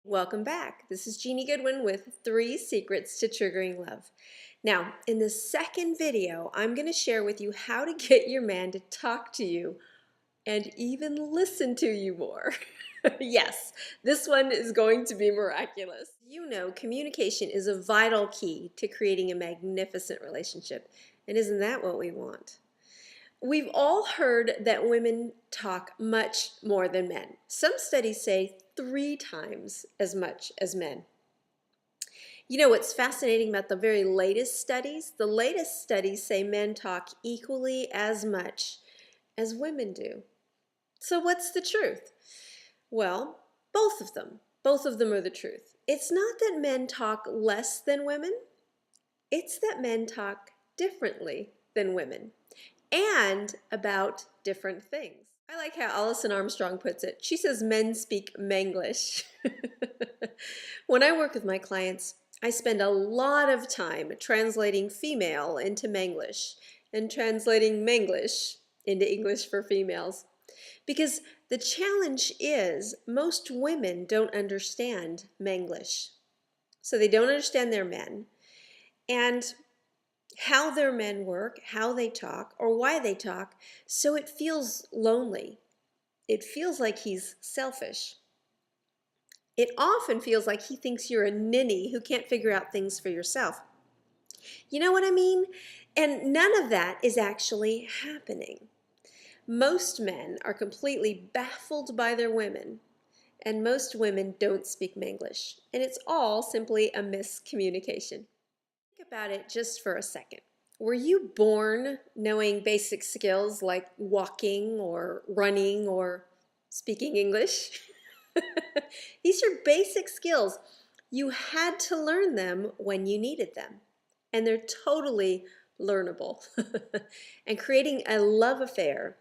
Welcome back. This is Genie Goodwin with 3 Secrets to Triggering Love. Now, in the second video, I'm going to share with you how to get your man to talk to you and even listen to you more. Yes, this one is going to be miraculous. You know, communication is a vital key to creating a magnificent relationship. And isn't that what we want? We've all heard that women talk much more than men. Some studies say 3 times as much as men. You know what's fascinating about the very latest studies? The latest studies say men talk equally as much as women do. So what's the truth? Well, both of them. Both of them are the truth. It's not that men talk less than women. It's that men talk differently than women and about different things. I like how Alison Armstrong puts it. She says men speak Manglish. When I work with my clients, I spend a lot of time translating female into Manglish and translating Manglish into English for females. Because the challenge is most women don't understand Manglish. So they don't understand their men. And how their men work, how they talk, or why they talk, so it feels lonely. It feels like he's selfish. It often feels like he thinks you're a ninny who can't figure out things for yourself. You know what I mean? And none of that is actually happening. Most men are completely baffled by their women, and most women don't speak Manglish. And it's all simply a miscommunication. Think about it just for a second. Were you born knowing basic skills like walking or running or speaking English? These are basic skills. You had to learn them when you needed them, and they're totally learnable. And creating a love affair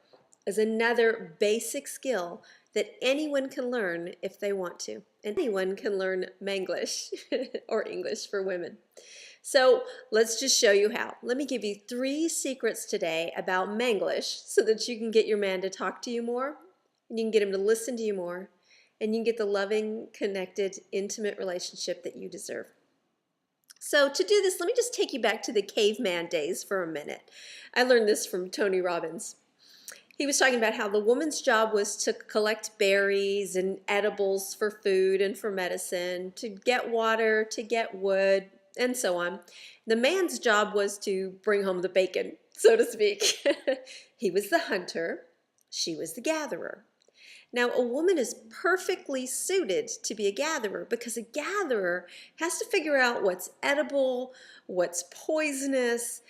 is another basic skill that anyone can learn if they want to. And anyone can learn Manglish or English for women. So let's just show you how. Let me give you 3 secrets today about Manglish so that you can get your man to talk to you more, and you can get him to listen to you more, and you can get the loving, connected, intimate relationship that you deserve. So to do this, let me just take you back to the caveman days for a minute. I learned this from Tony Robbins. He was talking about how the woman's job was to collect berries and edibles for food and for medicine, to get water, to get wood, and so on. The man's job was to bring home the bacon, so to speak. He was the hunter, she was the gatherer. Now, a woman is perfectly suited to be a gatherer because a gatherer has to figure out what's edible, what's poisonous.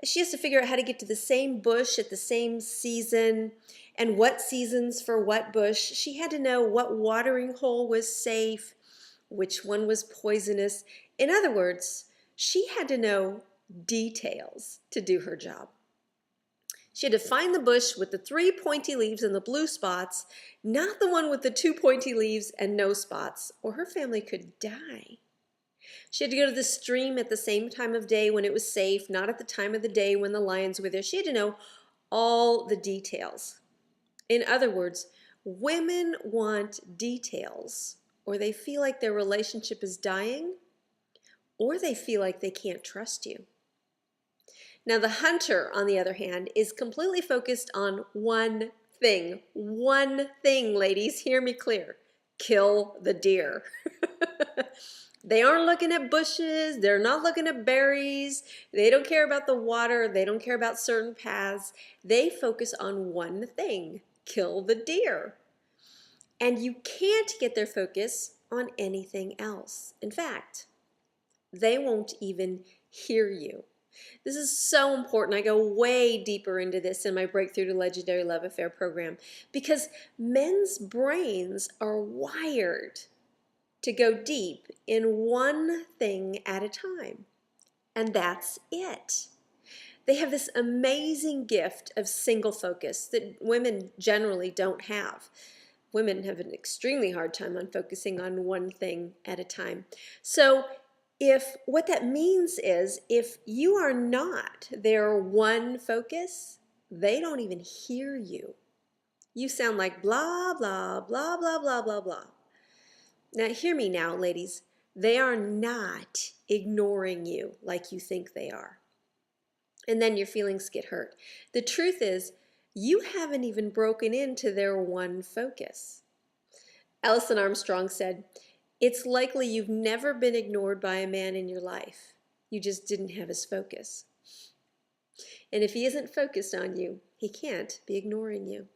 She has to figure out how to get to the same bush at the same season and what seasons for what bush. She had to know what watering hole was safe, which one was poisonous. In other words, she had to know details to do her job. She had to find the bush with the 3 pointy leaves and the blue spots, not the one with the 2 pointy leaves and no spots, or her family could die. She had to go to the stream at the same time of day when it was safe, not at the time of the day when the lions were there. She had to know all the details. In other words, women want details, or they feel like their relationship is dying, or they feel like they can't trust you. Now, the hunter, on the other hand, is completely focused on one thing. One thing, ladies, hear me clear. Kill the deer. They aren't looking at bushes. They're not looking at berries. They don't care about the water. They don't care about certain paths. They focus on one thing. Kill the deer. And you can't get their focus on anything else. In fact, they won't even hear you. This is so important. I go way deeper into this in my Breakthrough to Legendary Love Affair program because men's brains are wired to go deep in one thing at a time. And that's it. They have this amazing gift of single focus that women generally don't have. Women have an extremely hard time on focusing on one thing at a time. So what that means is if you are not their one focus, they don't even hear you. You sound like blah, blah, blah, blah, blah, blah, blah. Now, hear me now, ladies. They are not ignoring you like you think they are. And then your feelings get hurt. The truth is, you haven't even broken into their one focus. Alison Armstrong said, "It's likely you've never been ignored by a man in your life. You just didn't have his focus." And if he isn't focused on you, he can't be ignoring you.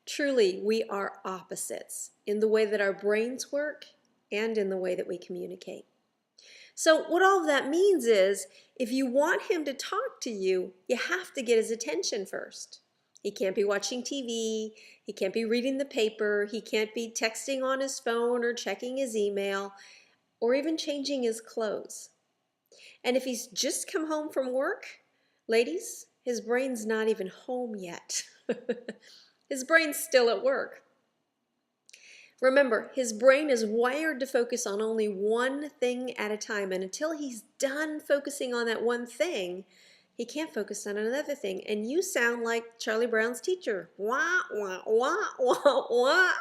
Truly, we are opposites in the way that our brains work and in the way that we communicate. So what all of that means is, if you want him to talk to you, you have to get his attention first. He can't be watching TV, he can't be reading the paper, he can't be texting on his phone or checking his email, or even changing his clothes. And if he's just come home from work, ladies, his brain's not even home yet. His brain's still at work. Remember, his brain is wired to focus on only one thing at a time, and until he's done focusing on that one thing, he can't focus on another thing. And you sound like Charlie Brown's teacher. Wah, wah, wah, wah, wah.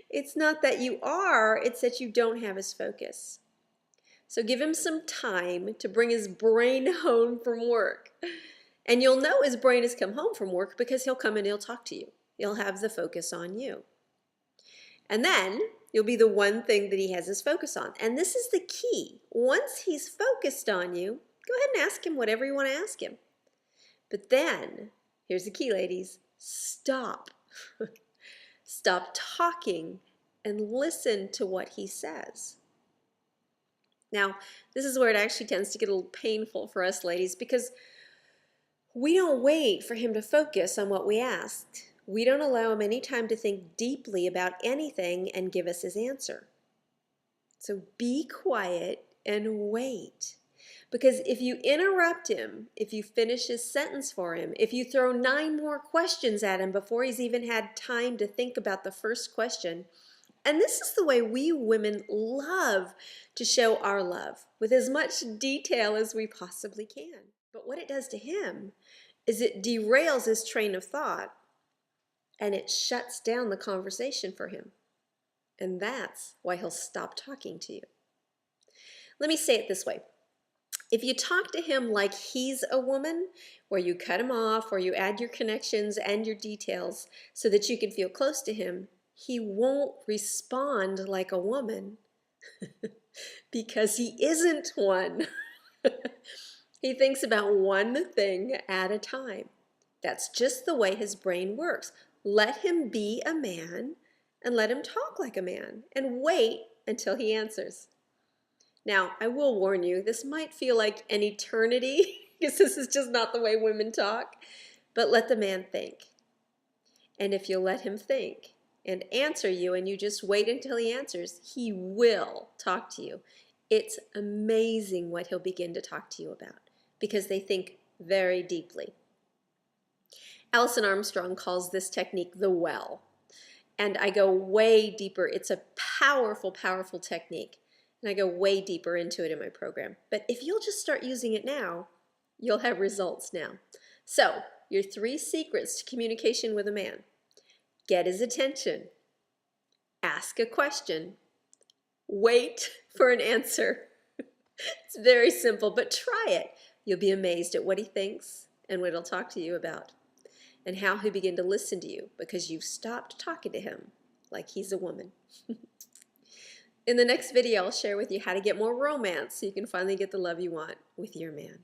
It's not that you are, it's that you don't have his focus. So give him some time to bring his brain home from work. And you'll know his brain has come home from work because he'll come and he'll talk to you. He'll have the focus on you. And then you'll be the one thing that he has his focus on. And this is the key. Once he's focused on you, go ahead and ask him whatever you want to ask him. But then, here's the key, ladies, stop. Stop talking and listen to what he says. Now, this is where it actually tends to get a little painful for us ladies, because we don't wait for him to focus on what we asked. We don't allow him any time to think deeply about anything and give us his answer. So be quiet and wait. Because if you interrupt him, if you finish his sentence for him, if you throw 9 more questions at him before he's even had time to think about the first question, and this is the way we women love to show our love, with as much detail as we possibly can. But what it does to him is it derails his train of thought, and it shuts down the conversation for him. And that's why he'll stop talking to you. Let me say it this way. If you talk to him like he's a woman, where you cut him off or you add your connections and your details so that you can feel close to him, he won't respond like a woman because he isn't one. He thinks about one thing at a time. That's just the way his brain works. Let him be a man and let him talk like a man and wait until he answers. Now, I will warn you, this might feel like an eternity because this is just not the way women talk, but let the man think. And if you'll let him think and answer you and you just wait until he answers, he will talk to you. It's amazing what he'll begin to talk to you about because they think very deeply. Alison Armstrong calls this technique the well. And I go way deeper. It's a powerful, powerful technique. And I go way deeper into it in my program. But if you'll just start using it now, you'll have results now. So, your 3 secrets to communication with a man. Get his attention. Ask a question. Wait for an answer. It's very simple, but try it. You'll be amazed at what he thinks and what he'll talk to you about, and how he'll begin to listen to you because you've stopped talking to him like he's a woman. In the next video, I'll share with you how to get more romance so you can finally get the love you want with your man.